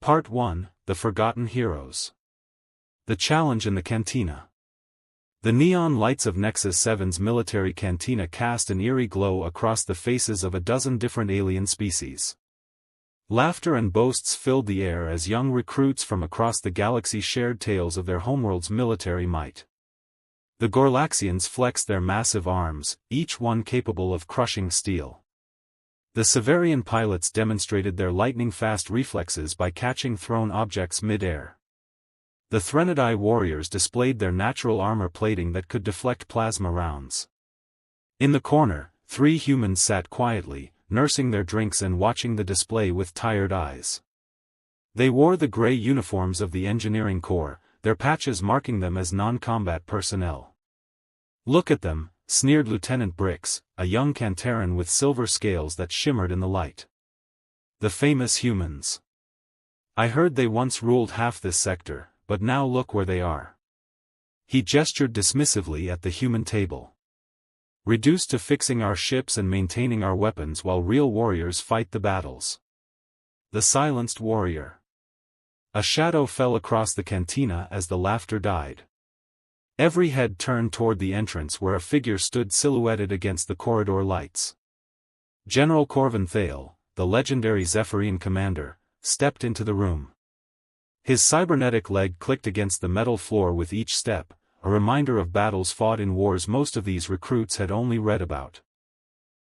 Part 1, The Forgotten Heroes. The Challenge in the Cantina. The neon lights of Nexus 7's military cantina cast an eerie glow across the faces of a dozen different alien species. Laughter and boasts filled the air as young recruits from across the galaxy shared tales of their homeworld's military might. The Gorlaxians flexed their massive arms, each one capable of crushing steel. The Severian pilots demonstrated their lightning-fast reflexes by catching thrown objects mid-air. The Threnodai warriors displayed their natural armor plating that could deflect plasma rounds. In the corner, 3 humans sat quietly, nursing their drinks and watching the display with tired eyes. They wore the gray uniforms of the engineering corps, their patches marking them as non-combat personnel. "Look at them," sneered Lieutenant Brix, a young Cantaran with silver scales that shimmered in the light. "The famous humans. I heard they once ruled half this sector, but now look where they are." He gestured dismissively at the human table. "Reduced to fixing our ships and maintaining our weapons while real warriors fight the battles." The silenced warrior. A shadow fell across the cantina as the laughter died. Every head turned toward the entrance where a figure stood silhouetted against the corridor lights. General Corvin Thale, the legendary Zephyrian commander, stepped into the room. His cybernetic leg clicked against the metal floor with each step, a reminder of battles fought in wars most of these recruits had only read about.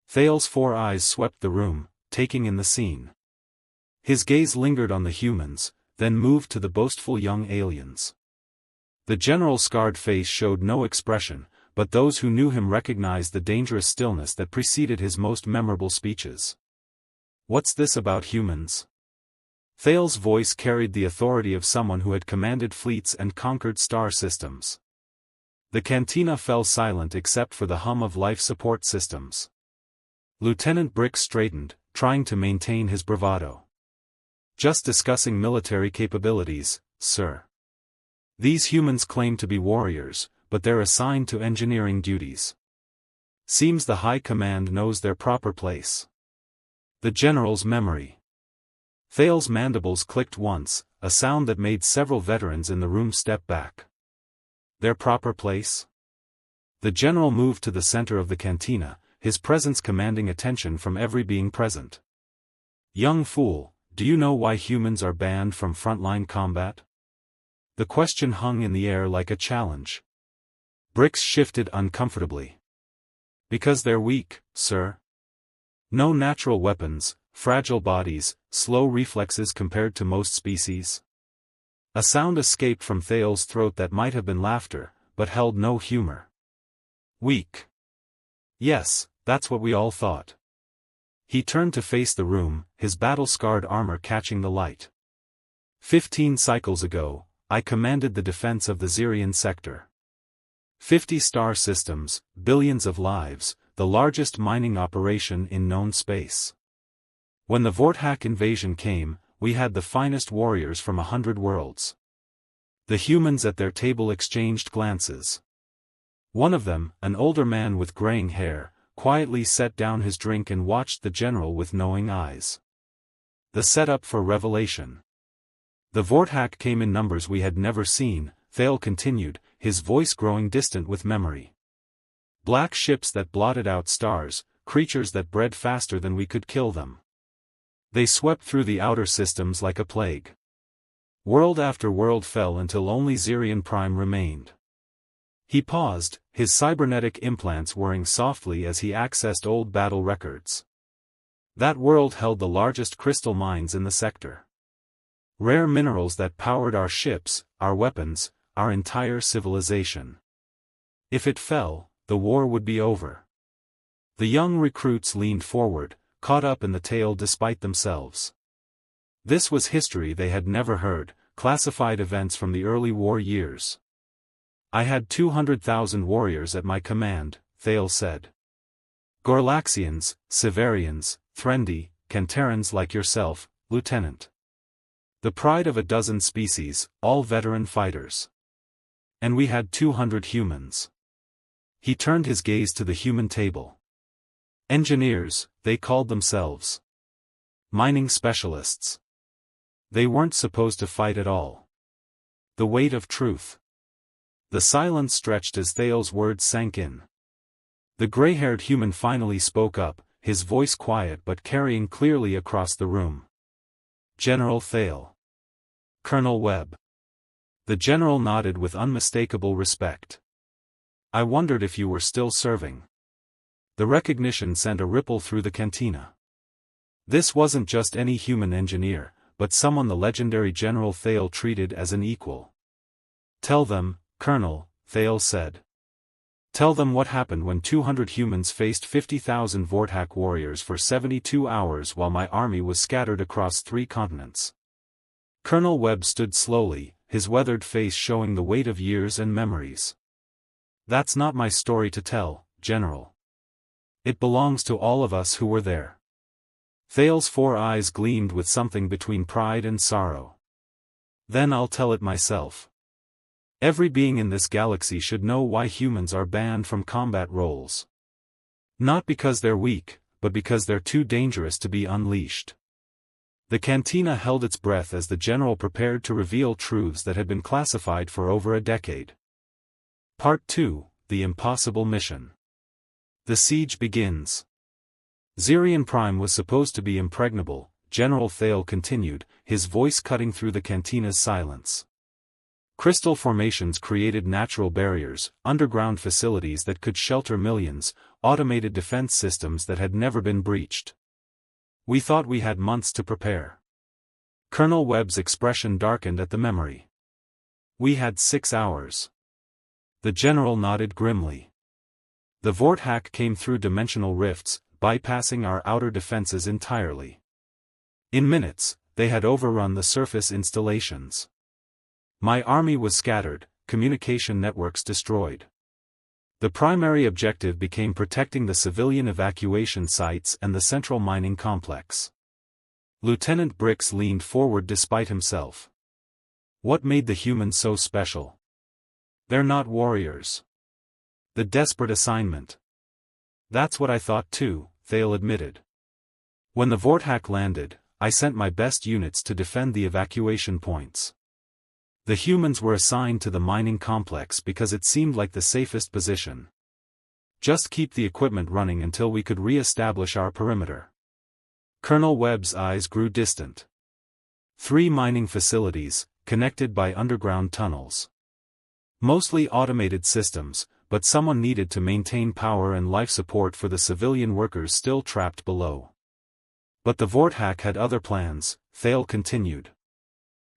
Thale's 4 eyes swept the room, taking in the scene. His gaze lingered on the humans, then moved to the boastful young aliens. The general's scarred face showed no expression, but those who knew him recognized the dangerous stillness that preceded his most memorable speeches. "What's this about humans?" Thale's voice carried the authority of someone who had commanded fleets and conquered star systems. The cantina fell silent except for the hum of life support systems. Lieutenant Brix straightened, trying to maintain his bravado. "Just discussing military capabilities, sir. These humans claim to be warriors, but they're assigned to engineering duties. Seems the High Command knows their proper place." The general's memory. Thale's mandibles clicked once, a sound that made several veterans in the room step back. Their proper place? The general moved to the center of the cantina, his presence commanding attention from every being present. "Young fool, do you know why humans are banned from frontline combat?" The question hung in the air like a challenge. Brix shifted uncomfortably. "Because they're weak, sir. No natural weapons, fragile bodies, slow reflexes compared to most species." A sound escaped from Thale's throat that might have been laughter, but held no humor. "Weak. Yes, that's what we all thought." He turned to face the room, his battle-scarred armor catching the light. 15 cycles ago, I commanded the defense of the Zirian sector. 50 star systems, billions of lives, the largest mining operation in known space. When the Vorthak invasion came, we had the finest warriors from 100 worlds. The humans at their table exchanged glances. One of them, an older man with graying hair, quietly set down his drink and watched the general with knowing eyes. The setup for revelation. "The Vorthak came in numbers we had never seen," Thale continued, his voice growing distant with memory. "Black ships that blotted out stars, creatures that bred faster than we could kill them. They swept through the outer systems like a plague. World after world fell until only Zirian Prime remained." He paused, his cybernetic implants whirring softly as he accessed old battle records. That world held the largest crystal mines in the sector. Rare minerals that powered our ships, our weapons, our entire civilization. If it fell, the war would be over. The young recruits leaned forward, caught up in the tale despite themselves. This was history they had never heard, classified events from the early war years. "I had 200,000 warriors at my command," Thale said. "Gorlaxians, Severians, Threndi, Cantarans like yourself, Lieutenant. The pride of a dozen species, all veteran fighters. And we had 200 humans." He turned his gaze to the human table. "Engineers, they called themselves. Mining specialists. They weren't supposed to fight at all. The weight of truth. The silence stretched as Thal's words sank in. The gray-haired human finally spoke up, his voice quiet but carrying clearly across the room. "General Thal." "Colonel Webb." The general nodded with unmistakable respect. "I wondered if you were still serving." The recognition sent a ripple through the cantina. This wasn't just any human engineer, but someone the legendary General Thal treated as an equal. "Tell them, Colonel," Thal said. "Tell them what happened when 200 humans faced 50,000 Vorthak warriors for 72 hours while my army was scattered across 3 continents." Colonel Webb stood slowly, his weathered face showing the weight of years and memories. "That's not my story to tell, General. It belongs to all of us who were there." Thal's 4 eyes gleamed with something between pride and sorrow. "Then I'll tell it myself. Every being in this galaxy should know why humans are banned from combat roles. Not because they're weak, but because they're too dangerous to be unleashed." The cantina held its breath as the general prepared to reveal truths that had been classified for over a decade. Part 2, The Impossible Mission. The siege begins. Zirian Prime was supposed to be impregnable, General Thal continued, his voice cutting through the cantina's silence. Crystal formations created natural barriers, underground facilities that could shelter millions, automated defense systems that had never been breached. "We thought we had months to prepare." Colonel Webb's expression darkened at the memory. "We had 6 hours." The general nodded grimly. "The Vorthak came through dimensional rifts, bypassing our outer defenses entirely. In minutes, they had overrun the surface installations. My army was scattered, communication networks destroyed. The primary objective became protecting the civilian evacuation sites and the central mining complex." Lieutenant Brix leaned forward despite himself. "What made the humans so special? They're not warriors." "The desperate assignment." "That's what I thought too," Thal admitted. "When the Vorthak landed, I sent my best units to defend the evacuation points. The humans were assigned to the mining complex because it seemed like the safest position. Just keep the equipment running until we could re-establish our perimeter." Colonel Webb's eyes grew distant. 3 mining facilities, connected by underground tunnels. Mostly automated systems, but someone needed to maintain power and life support for the civilian workers still trapped below. "But the Vorthak had other plans," Thal continued.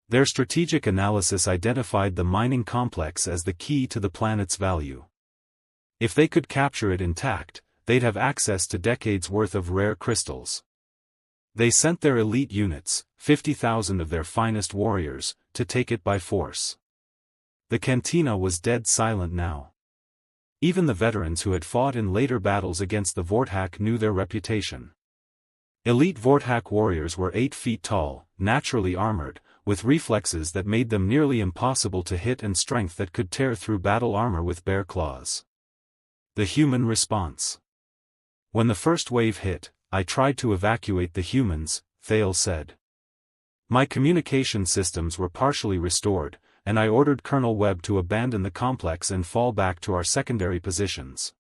"Their strategic analysis identified the mining complex as the key to the planet's value. If they could capture it intact, they'd have access to decades' worth of rare crystals. They sent their elite units, 50,000 of their finest warriors, to take it by force." The cantina was dead silent now. Even the veterans who had fought in later battles against the Vorthak knew their reputation. Elite Vorthak warriors were 8 feet tall, naturally armored, with reflexes that made them nearly impossible to hit and strength that could tear through battle armor with bare claws. The human response. "When the first wave hit, I tried to evacuate the humans," Thal said. "My communication systems were partially restored, and I ordered Colonel Webb to abandon the complex and fall back to our secondary positions."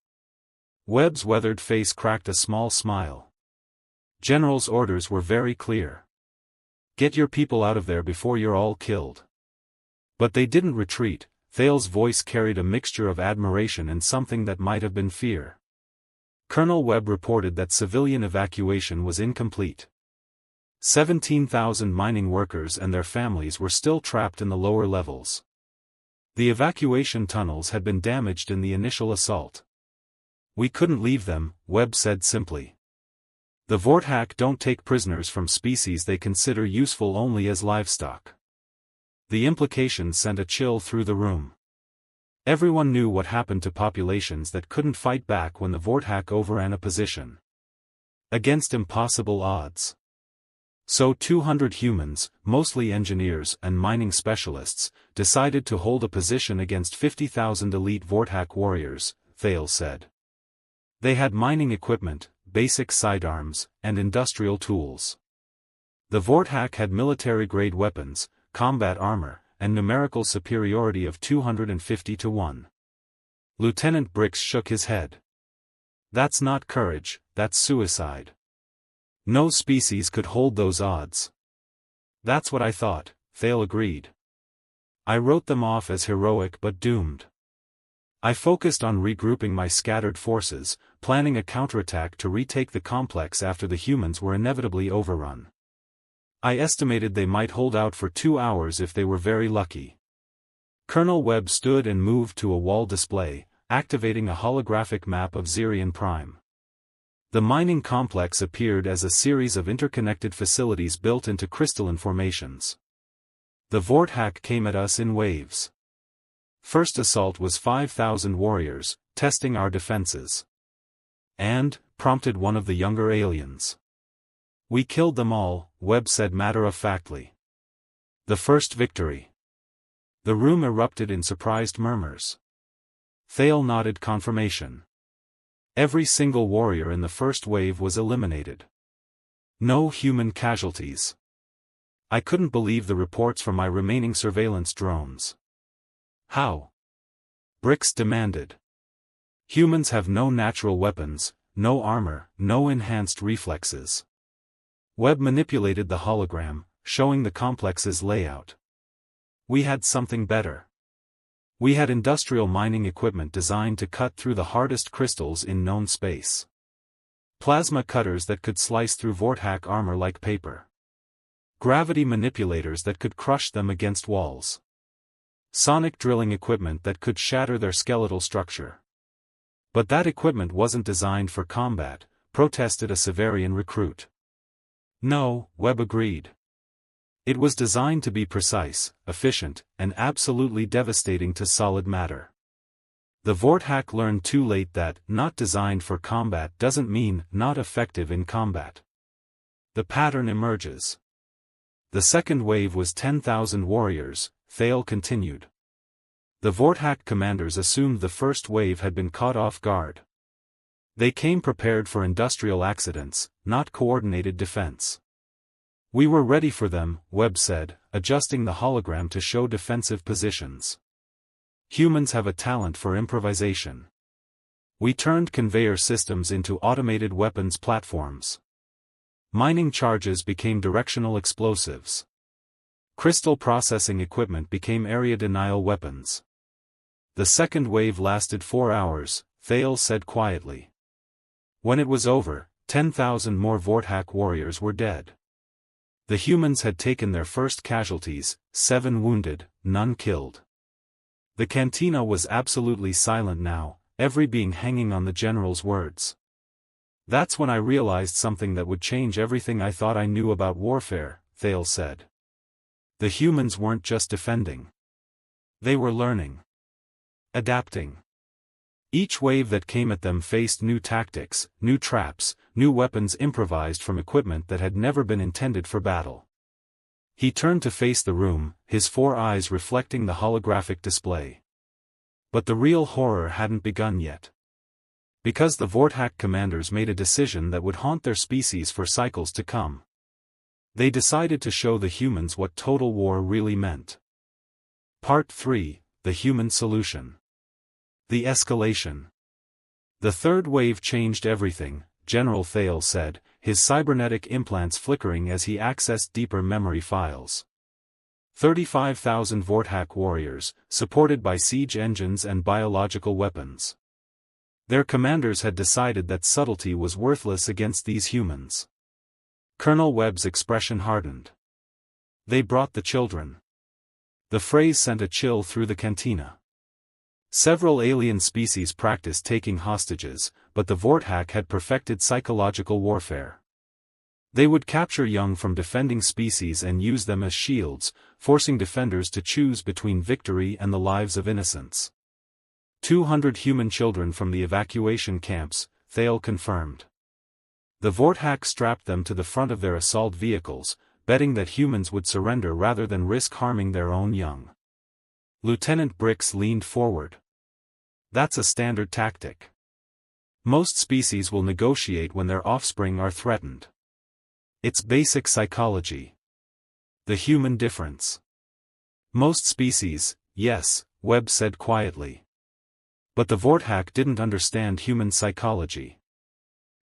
Webb's weathered face cracked a small smile. "General's orders were very clear. Get your people out of there before you're all killed." But they didn't retreat. Thal's voice carried a mixture of admiration and something that might have been fear. Colonel Webb reported that civilian evacuation was incomplete. 17,000 mining workers and their families were still trapped in the lower levels. The evacuation tunnels had been damaged in the initial assault. "We couldn't leave them," Webb said simply. "The Vorthak don't take prisoners from species they consider useful only as livestock." The implication sent a chill through the room. Everyone knew what happened to populations that couldn't fight back when the Vorthak overran a position. Against impossible odds. So 200 humans, mostly engineers and mining specialists, decided to hold a position against 50,000 elite Vorthak warriors, Thal said. They had mining equipment, basic sidearms, and industrial tools. The Vorthak had military-grade weapons, combat armor, and numerical superiority of 250 to 1. Lieutenant Brix shook his head. That's not courage, that's suicide. No species could hold those odds. That's what I thought, Thale agreed. I wrote them off as heroic but doomed. I focused on regrouping my scattered forces, planning a counterattack to retake the complex after the humans were inevitably overrun. I estimated they might hold out for 2 hours if they were very lucky. Colonel Webb stood and moved to a wall display, activating a holographic map of Zirion Prime. The mining complex appeared as a series of interconnected facilities built into crystalline formations. The Vorthak came at us in waves. First assault was 5,000 warriors, testing our defenses. And, prompted one of the younger aliens. We killed them all, Webb said matter-of-factly. The first victory. The room erupted in surprised murmurs. Thale nodded confirmation. Every single warrior in the first wave was eliminated. No human casualties. I couldn't believe the reports from my remaining surveillance drones. How? Brix demanded. Humans have no natural weapons, no armor, no enhanced reflexes. Webb manipulated the hologram, showing the complex's layout. We had something better. We had industrial mining equipment designed to cut through the hardest crystals in known space. Plasma cutters that could slice through Vorthak armor like paper. Gravity manipulators that could crush them against walls. Sonic drilling equipment that could shatter their skeletal structure. But that equipment wasn't designed for combat, protested a Severian recruit. No, Webb agreed. It was designed to be precise, efficient, and absolutely devastating to solid matter. The Vorthak learned too late that not designed for combat doesn't mean not effective in combat. The pattern emerges. The second wave was 10,000 warriors, Thale continued. The Vorthak commanders assumed the first wave had been caught off guard. They came prepared for industrial accidents, not coordinated defense. We were ready for them, Webb said, adjusting the hologram to show defensive positions. Humans have a talent for improvisation. We turned conveyor systems into automated weapons platforms. Mining charges became directional explosives. Crystal processing equipment became area denial weapons. The second wave lasted 4 hours, Thale said quietly. When it was over, 10,000 more Vorthak warriors were dead. The humans had taken their first casualties, 7 wounded, none killed. The cantina was absolutely silent now, every being hanging on the general's words. That's when I realized something that would change everything I thought I knew about warfare, Thale said. The humans weren't just defending. They were learning. Adapting. Each wave that came at them faced new tactics, new traps, new weapons improvised from equipment that had never been intended for battle. He turned to face the room, his 4 eyes reflecting the holographic display. But the real horror hadn't begun yet. Because the Vorthak commanders made a decision that would haunt their species for cycles to come. They decided to show the humans what total war really meant. Part 3, The Human Solution. The Escalation. The third wave changed everything, General Thale said, his cybernetic implants flickering as he accessed deeper memory files. 35,000 Vorthak warriors, supported by siege engines and biological weapons. Their commanders had decided that subtlety was worthless against these humans. Colonel Webb's expression hardened. They brought the children. The phrase sent a chill through the cantina. Several alien species practiced taking hostages, but the Vorthak had perfected psychological warfare. They would capture young from defending species and use them as shields, forcing defenders to choose between victory and the lives of innocents. 200 human children from the evacuation camps, Thale confirmed. The Vorthak strapped them to the front of their assault vehicles, betting that humans would surrender rather than risk harming their own young. Lieutenant Brix leaned forward. That's a standard tactic. Most species will negotiate when their offspring are threatened. It's basic psychology. The human difference. Most species, yes, Webb said quietly. But the Vorthack didn't understand human psychology.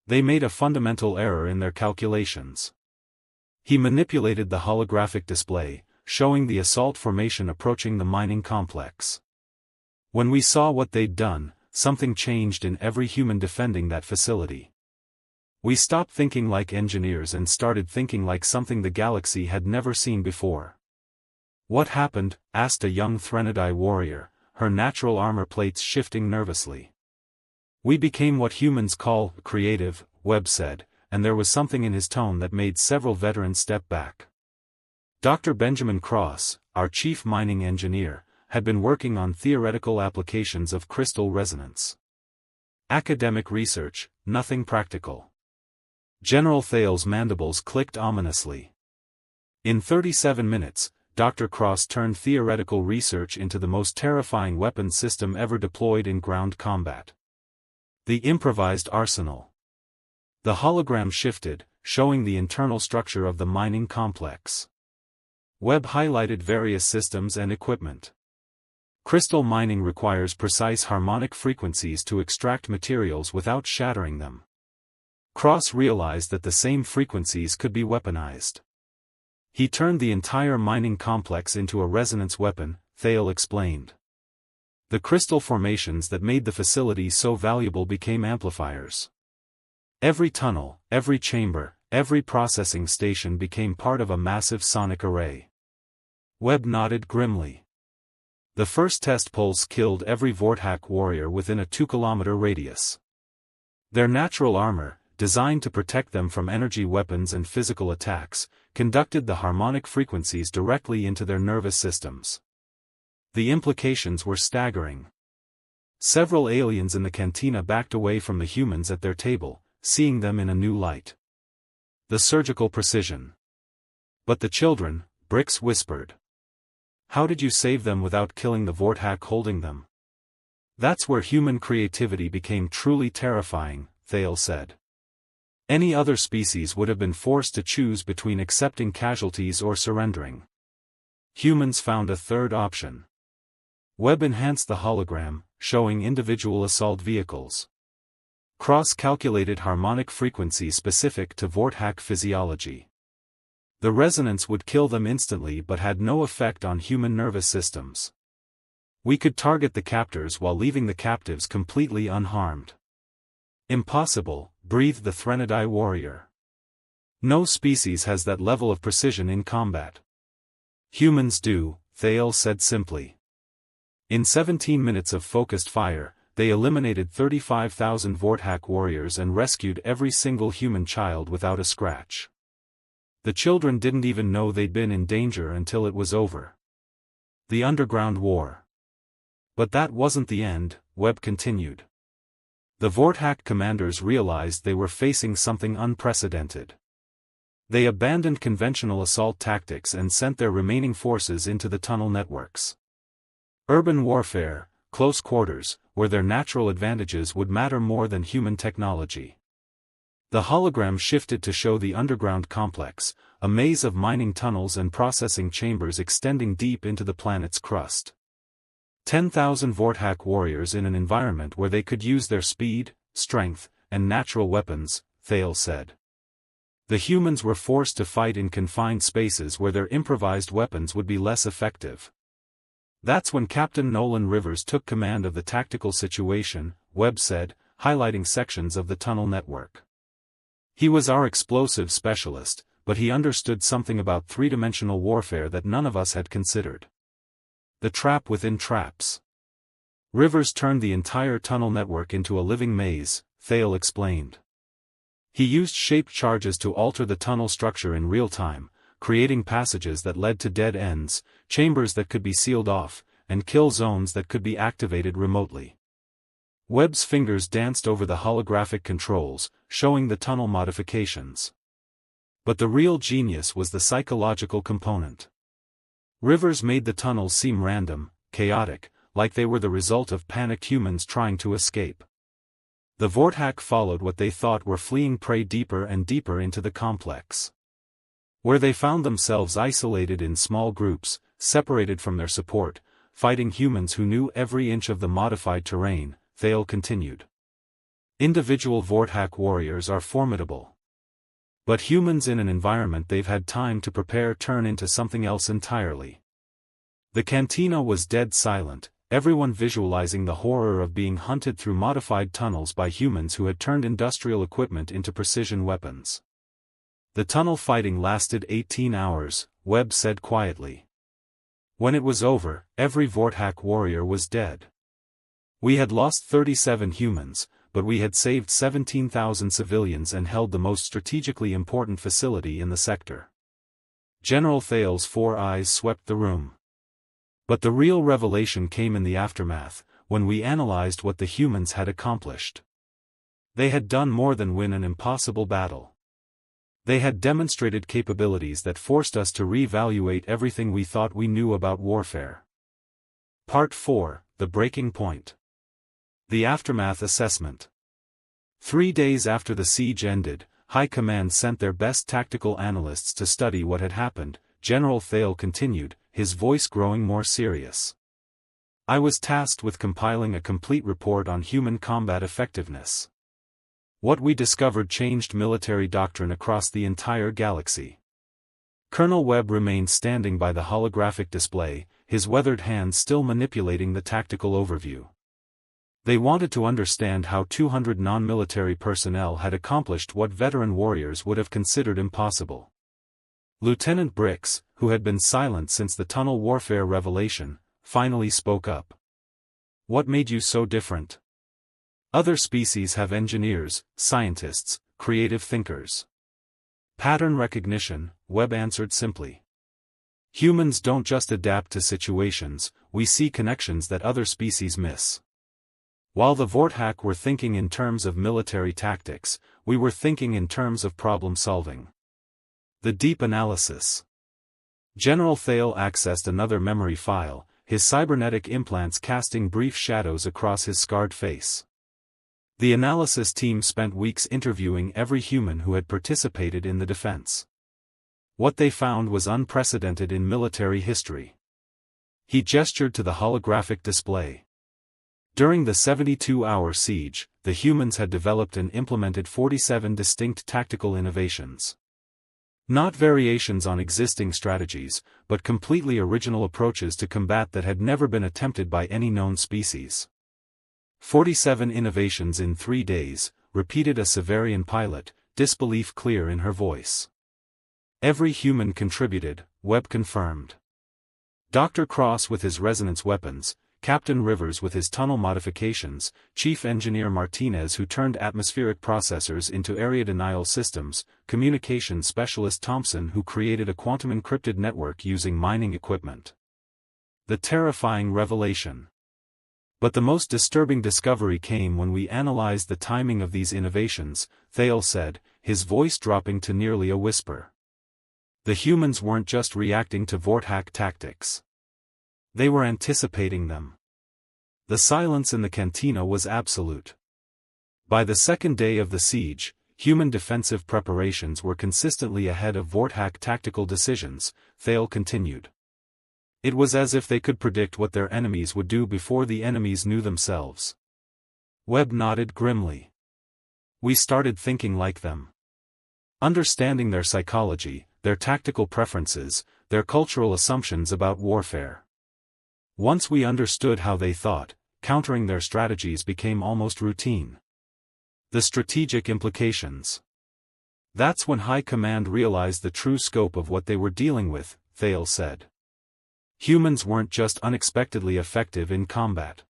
They made a fundamental error in their calculations. He manipulated the holographic display, showing the assault formation approaching the mining complex. When we saw what they'd done, something changed in every human defending that facility. We stopped thinking like engineers and started thinking like something the galaxy had never seen before. What happened? Asked a young Threnodai warrior, her natural armor plates shifting nervously. We became what humans call creative, Webb said, and there was something in his tone that made several veterans step back. Dr. Benjamin Cross, our chief mining engineer, had been working on theoretical applications of crystal resonance. Academic research, nothing practical. General Thale's mandibles clicked ominously. In 37 minutes, Dr. Cross turned theoretical research into the most terrifying weapons system ever deployed in ground combat. The improvised arsenal. The hologram shifted, showing the internal structure of the mining complex. Webb highlighted various systems and equipment. Crystal mining requires precise harmonic frequencies to extract materials without shattering them. Cross realized that the same frequencies could be weaponized. He turned the entire mining complex into a resonance weapon, Thale explained. The crystal formations that made the facility so valuable became amplifiers. Every tunnel, every chamber, every processing station became part of a massive sonic array. Webb nodded grimly. The first test pulse killed every Vorthack warrior within a 2-kilometer radius. Their natural armor, designed to protect them from energy weapons and physical attacks, conducted the harmonic frequencies directly into their nervous systems. The implications were staggering. Several aliens in the cantina backed away from the humans at their table, seeing them in a new light. The surgical precision. But the children, Brix whispered. How did you save them without killing the Vorthack holding them? That's where human creativity became truly terrifying, Thale said. Any other species would have been forced to choose between accepting casualties or surrendering. Humans found a third option. Webb enhanced the hologram, showing individual assault vehicles. Cross calculated harmonic frequency specific to Vorthack physiology. The resonance would kill them instantly but had no effect on human nervous systems. We could target the captors while leaving the captives completely unharmed. Impossible, breathed the Threnodai warrior. No species has that level of precision in combat. Humans do, Thale said simply. In 17 minutes of focused fire, they eliminated 35,000 Vorthack warriors and rescued every single human child without a scratch. The children didn't even know they'd been in danger until it was over. The underground war. But that wasn't the end, Webb continued. The Vorthack commanders realized they were facing something unprecedented. They abandoned conventional assault tactics and sent their remaining forces into the tunnel networks. Urban warfare, close quarters, where their natural advantages would matter more than human technology. The hologram shifted to show the underground complex, a maze of mining tunnels and processing chambers extending deep into the planet's crust. 10,000 Vorthack warriors in an environment where they could use their speed, strength, and natural weapons, Thale said. The humans were forced to fight in confined spaces where their improvised weapons would be less effective. That's when Captain Nolan Rivers took command of the tactical situation, Webb said, highlighting sections of the tunnel network. He was our explosive specialist, but he understood something about three-dimensional warfare that none of us had considered. The trap within traps. Rivers turned the entire tunnel network into a living maze, Thale explained. He used shaped charges to alter the tunnel structure in real time, creating passages that led to dead ends, chambers that could be sealed off, and kill zones that could be activated remotely. Webb's fingers danced over the holographic controls, showing the tunnel modifications. But the real genius was the psychological component. Rivers made the tunnels seem random, chaotic, like they were the result of panicked humans trying to escape. The Vorthack followed what they thought were fleeing prey deeper and deeper into the complex. where they found themselves isolated in small groups, separated from their support, fighting humans who knew every inch of the modified terrain, Thale continued. Individual Vorthak warriors are formidable. But humans in an environment they've had time to prepare turn into something else entirely. The cantina was dead silent, everyone visualizing the horror of being hunted through modified tunnels by humans who had turned industrial equipment into precision weapons. The tunnel fighting lasted 18 hours, Webb said quietly. When it was over, every Vorthak warrior was dead. We had lost 37 humans, but we had saved 17,000 civilians and held the most strategically important facility in the sector. General Thale's 4 eyes swept the room. But the real revelation came in the aftermath, when we analyzed what the humans had accomplished. They had done more than win an impossible battle. They had demonstrated capabilities that forced us to reevaluate everything we thought we knew about warfare. Part 4, The Breaking Point. The Aftermath Assessment. 3 days after the siege ended, High Command sent their best tactical analysts to study what had happened, General Thale continued, his voice growing more serious. I was tasked with compiling a complete report on human combat effectiveness. What we discovered changed military doctrine across the entire galaxy. Colonel Webb remained standing by the holographic display, his weathered hands still manipulating the tactical overview. They wanted to understand how 200 non-military personnel had accomplished what veteran warriors would have considered impossible. Lieutenant Brix, who had been silent since the tunnel warfare revelation, finally spoke up. What made you so different? Other species have engineers, scientists, creative thinkers. Pattern recognition, Webb answered simply. Humans don't just adapt to situations, we see connections that other species miss. While the Vorthak were thinking in terms of military tactics, we were thinking in terms of problem solving. The deep analysis. General Thale accessed another memory file, his cybernetic implants casting brief shadows across his scarred face. The analysis team spent weeks interviewing every human who had participated in the defense. What they found was unprecedented in military history. He gestured to the holographic display. During the 72-hour siege, the humans had developed and implemented 47 distinct tactical innovations. Not variations on existing strategies, but completely original approaches to combat that had never been attempted by any known species. 47 innovations in 3 days, repeated a Severian pilot, disbelief clear in her voice. Every human contributed, Webb confirmed. Dr. Cross with his resonance weapons, Captain Rivers with his tunnel modifications, Chief Engineer Martinez who turned atmospheric processors into area denial systems, Communications Specialist Thompson who created a quantum-encrypted network using mining equipment. The terrifying revelation. But the most disturbing discovery came when we analyzed the timing of these innovations, Thale said, his voice dropping to nearly a whisper. The humans weren't just reacting to Vorthak tactics. They were anticipating them. The silence in the cantina was absolute. By the second day of the siege, human defensive preparations were consistently ahead of Vorthak tactical decisions, Thale continued. It was as if they could predict what their enemies would do before the enemies knew themselves. Webb nodded grimly. We started thinking like them. Understanding their psychology, their tactical preferences, their cultural assumptions about warfare. Once we understood how they thought, countering their strategies became almost routine. The strategic implications. That's when High Command realized the true scope of what they were dealing with, Thale said. Humans weren't just unexpectedly effective in combat.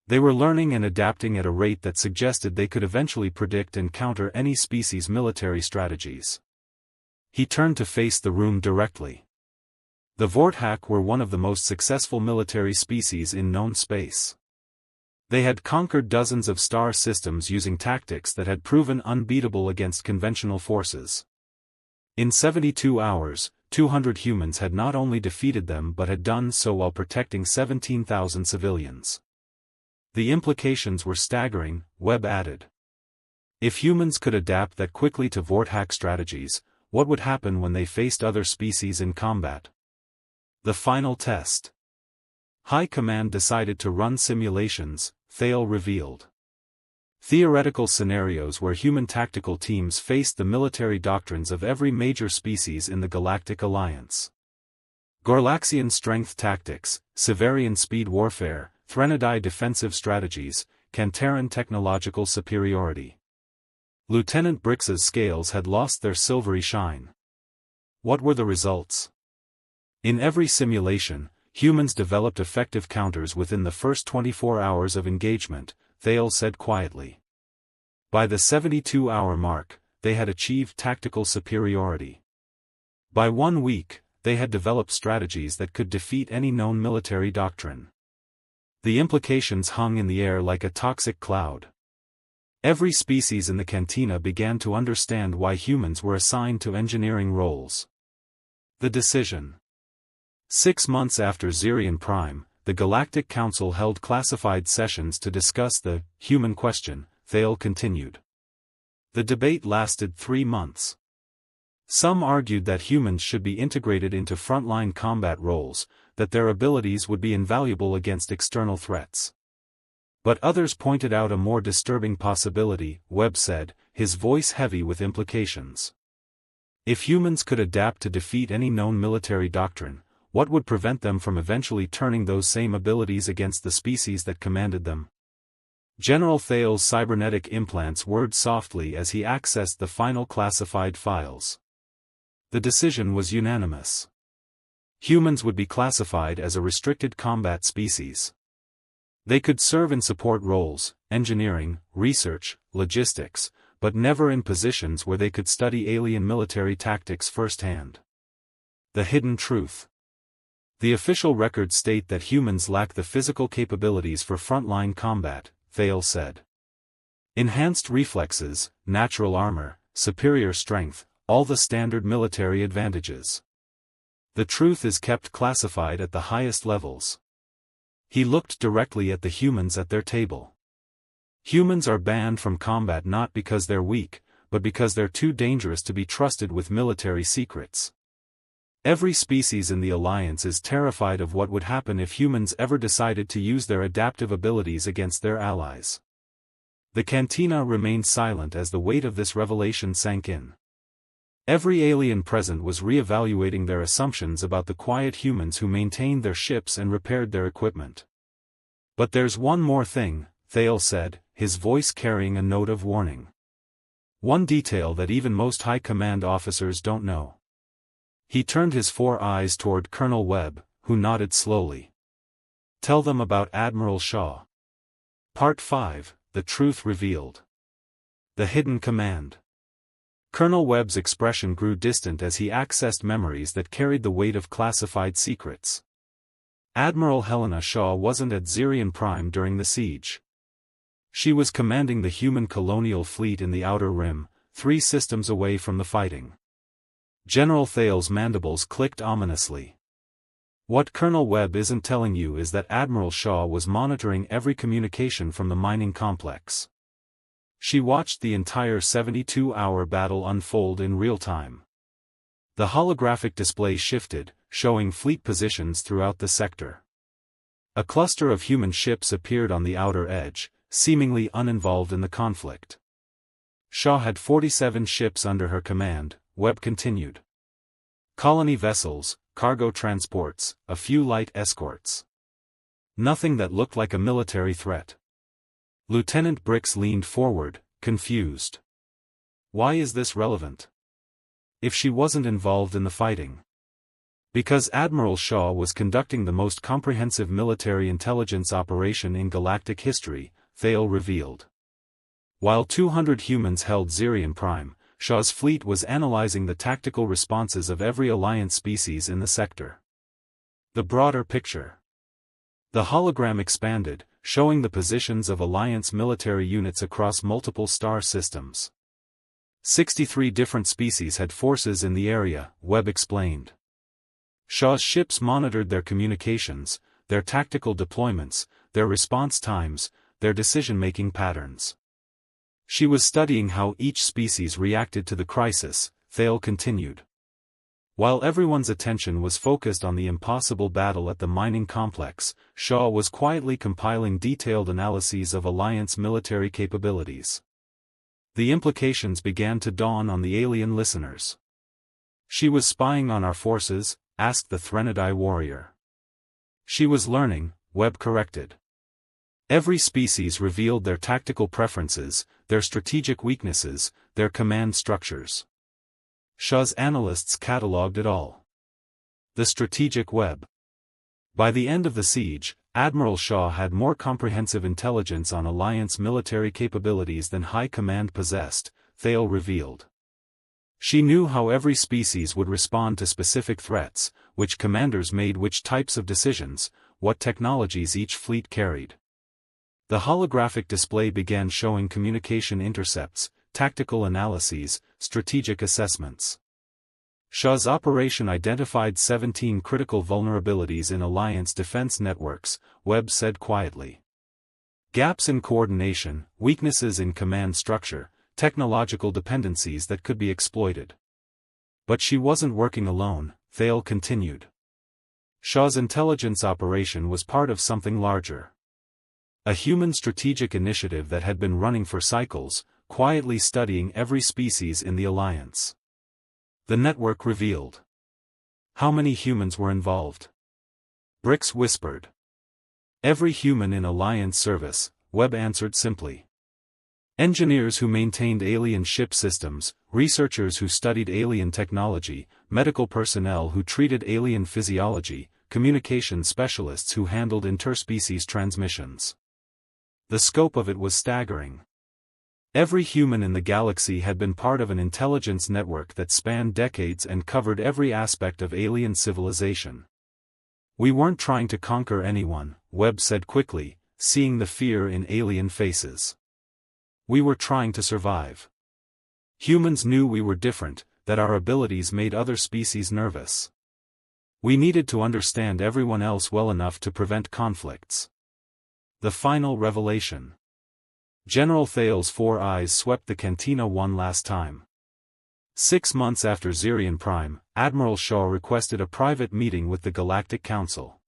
They were learning and adapting at a rate that suggested they could eventually predict and counter any species' military strategies. He turned to face the room directly. The Vorthak were one of the most successful military species in known space. They had conquered dozens of star systems using tactics that had proven unbeatable against conventional forces. In 72 hours, 200 humans had not only defeated them but had done so while protecting 17,000 civilians. The implications were staggering, Webb added. If humans could adapt that quickly to Vorthak strategies, what would happen when they faced other species in combat? The final test. High Command decided to run simulations, Thale revealed. Theoretical scenarios where human tactical teams faced the military doctrines of every major species in the Galactic Alliance. Gorlaxian strength tactics, Severian speed warfare, Threnodai defensive strategies, Cantaran technological superiority. Lieutenant Brix's scales had lost their silvery shine. What were the results? In every simulation, humans developed effective counters within the first 24 hours of engagement, Thale said quietly. By the 72-hour mark, they had achieved tactical superiority. By 1 week, they had developed strategies that could defeat any known military doctrine. The implications hung in the air like a toxic cloud. Every species in the cantina began to understand why humans were assigned to engineering roles. The decision. 6 months after Zirian Prime, the Galactic Council held classified sessions to discuss the human question, Thale continued. The debate lasted 3 months. Some argued that humans should be integrated into frontline combat roles, that their abilities would be invaluable against external threats. But others pointed out a more disturbing possibility, Webb said, his voice heavy with implications. If humans could adapt to defeat any known military doctrine, what would prevent them from eventually turning those same abilities against the species that commanded them? General Thale's cybernetic implants whirred softly as he accessed the final classified files. The decision was unanimous. Humans would be classified as a restricted combat species. They could serve in support roles, engineering, research, logistics, but never in positions where they could study alien military tactics firsthand. The hidden truth. The official records state that humans lack the physical capabilities for frontline combat, Thale said. Enhanced reflexes, natural armor, superior strength, all the standard military advantages. The truth is kept classified at the highest levels. He looked directly at the humans at their table. Humans are banned from combat not because they're weak, but because they're too dangerous to be trusted with military secrets. Every species in the Alliance is terrified of what would happen if humans ever decided to use their adaptive abilities against their allies. The cantina remained silent as the weight of this revelation sank in. Every alien present was re-evaluating their assumptions about the quiet humans who maintained their ships and repaired their equipment. But there's one more thing, Thale said, his voice carrying a note of warning. One detail that even most high command officers don't know. He turned his 4 eyes toward Colonel Webb, who nodded slowly. Tell them about Admiral Shaw. Part 5, The Truth Revealed. The Hidden Command. Colonel Webb's expression grew distant as he accessed memories that carried the weight of classified secrets. Admiral Helena Shaw wasn't at Zirian Prime during the siege. She was commanding the human colonial fleet in the Outer Rim, 3 systems away from the fighting. General Thale's mandibles clicked ominously. What Colonel Webb isn't telling you is that Admiral Shaw was monitoring every communication from the mining complex. She watched the entire 72-hour battle unfold in real time. The holographic display shifted, showing fleet positions throughout the sector. A cluster of human ships appeared on the outer edge, seemingly uninvolved in the conflict. Shaw had 47 ships under her command, Webb continued. Colony vessels, cargo transports, a few light escorts. Nothing that looked like a military threat. Lieutenant Brix leaned forward, confused. Why is this relevant? If she wasn't involved in the fighting. Because Admiral Shaw was conducting the most comprehensive military intelligence operation in galactic history, Thale revealed. While 200 humans held Zirian Prime, Shaw's fleet was analyzing the tactical responses of every Alliance species in the sector. The broader picture. The hologram expanded, showing the positions of Alliance military units across multiple star systems. 63 different species had forces in the area, Webb explained. Shaw's ships monitored their communications, their tactical deployments, their response times, their decision-making patterns. She was studying how each species reacted to the crisis, Thale continued. While everyone's attention was focused on the impossible battle at the mining complex, Shaw was quietly compiling detailed analyses of Alliance military capabilities. The implications began to dawn on the alien listeners. "She was spying on our forces?" asked the Threnodai warrior. "She was learning," Webb corrected. Every species revealed their tactical preferences, their strategic weaknesses, their command structures. Shaw's analysts catalogued it all. The strategic web. By the end of the siege, Admiral Shaw had more comprehensive intelligence on Alliance military capabilities than High Command possessed, Thale revealed. She knew how every species would respond to specific threats, which commanders made which types of decisions, what technologies each fleet carried. The holographic display began showing communication intercepts, tactical analyses, strategic assessments. Shaw's operation identified 17 critical vulnerabilities in Alliance defense networks, Webb said quietly. Gaps in coordination, weaknesses in command structure, technological dependencies that could be exploited. But she wasn't working alone, Thale continued. Shaw's intelligence operation was part of something larger. A human strategic initiative that had been running for cycles, quietly studying every species in the Alliance. The network revealed. How many humans were involved? Brix whispered. Every human in Alliance service, Webb answered simply. Engineers who maintained alien ship systems, researchers who studied alien technology, medical personnel who treated alien physiology, communication specialists who handled interspecies transmissions. The scope of it was staggering. Every human in the galaxy had been part of an intelligence network that spanned decades and covered every aspect of alien civilization. We weren't trying to conquer anyone, Webb said quickly, seeing the fear in alien faces. We were trying to survive. Humans knew we were different, that our abilities made other species nervous. We needed to understand everyone else well enough to prevent conflicts. The final revelation. General Thale's 4 eyes swept the cantina one last time. 6 months after Zirian Prime, Admiral Shaw requested a private meeting with the Galactic Council.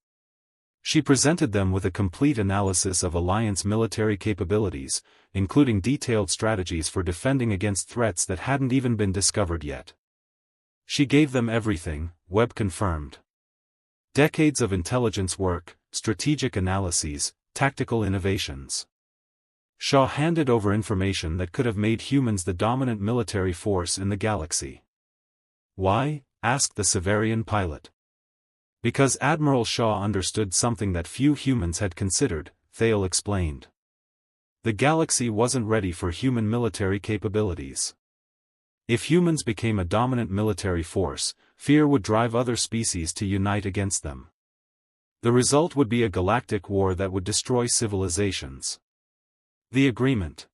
She presented them with a complete analysis of Alliance military capabilities, including detailed strategies for defending against threats that hadn't even been discovered yet. She gave them everything, Webb confirmed. Decades of intelligence work, strategic analyses, tactical innovations. Shaw handed over information that could have made humans the dominant military force in the galaxy. Why? Asked the Severian pilot. Because Admiral Shaw understood something that few humans had considered, Thale explained. The galaxy wasn't ready for human military capabilities. If humans became a dominant military force, fear would drive other species to unite against them. The result would be a galactic war that would destroy civilizations. The agreement.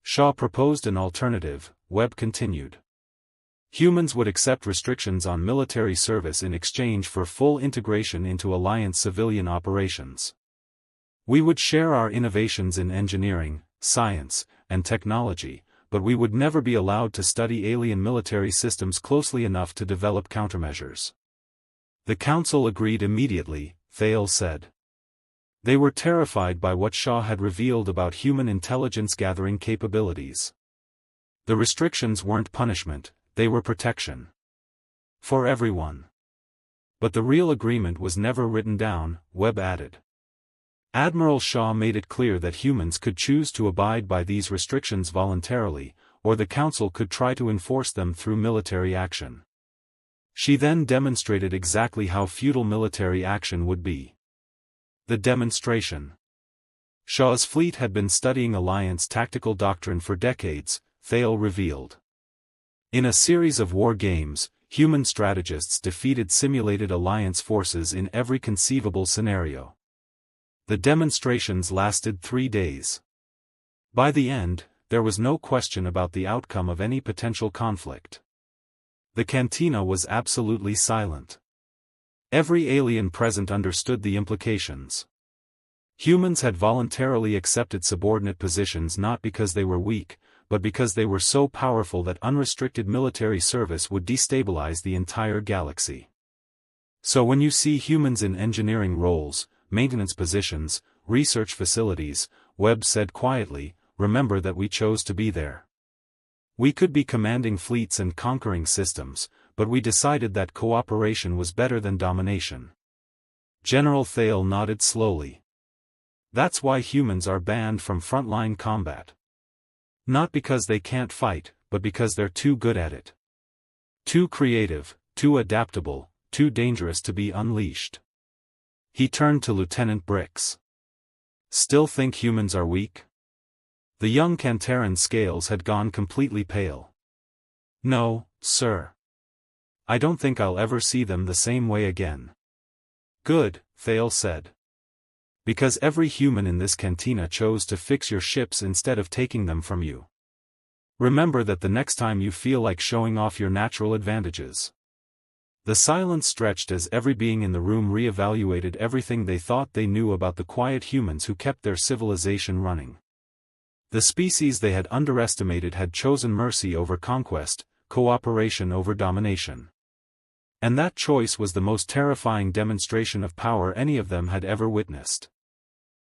Shaw proposed an alternative, Webb continued. Humans would accept restrictions on military service in exchange for full integration into Alliance civilian operations. We would share our innovations in engineering, science, and technology, but we would never be allowed to study alien military systems closely enough to develop countermeasures. The Council agreed immediately, Thale said. They were terrified by what Shaw had revealed about human intelligence-gathering capabilities. The restrictions weren't punishment, they were protection. For everyone. But the real agreement was never written down, Webb added. Admiral Shaw made it clear that humans could choose to abide by these restrictions voluntarily, or the Council could try to enforce them through military action. She then demonstrated exactly how futile military action would be. The demonstration. Shaw's fleet had been studying Alliance tactical doctrine for decades, Thale revealed. In a series of war games, human strategists defeated simulated Alliance forces in every conceivable scenario. The demonstrations lasted 3 days. By the end, there was no question about the outcome of any potential conflict. The cantina was absolutely silent. Every alien present understood the implications. Humans had voluntarily accepted subordinate positions not because they were weak, but because they were so powerful that unrestricted military service would destabilize the entire galaxy. So when you see humans in engineering roles, maintenance positions, research facilities, Webb said quietly, remember that we chose to be there. We could be commanding fleets and conquering systems, but we decided that cooperation was better than domination. General Thale nodded slowly. That's why humans are banned from frontline combat. Not because they can't fight, but because they're too good at it. Too creative, too adaptable, too dangerous to be unleashed. He turned to Lieutenant Brix. Still think humans are weak? The young Cantaran's scales had gone completely pale. No, sir. I don't think I'll ever see them the same way again. Good, Thale said. Because every human in this cantina chose to fix your ships instead of taking them from you. Remember that the next time you feel like showing off your natural advantages. The silence stretched as every being in the room re-evaluated everything they thought they knew about the quiet humans who kept their civilization running. The species they had underestimated had chosen mercy over conquest, cooperation over domination. And that choice was the most terrifying demonstration of power any of them had ever witnessed.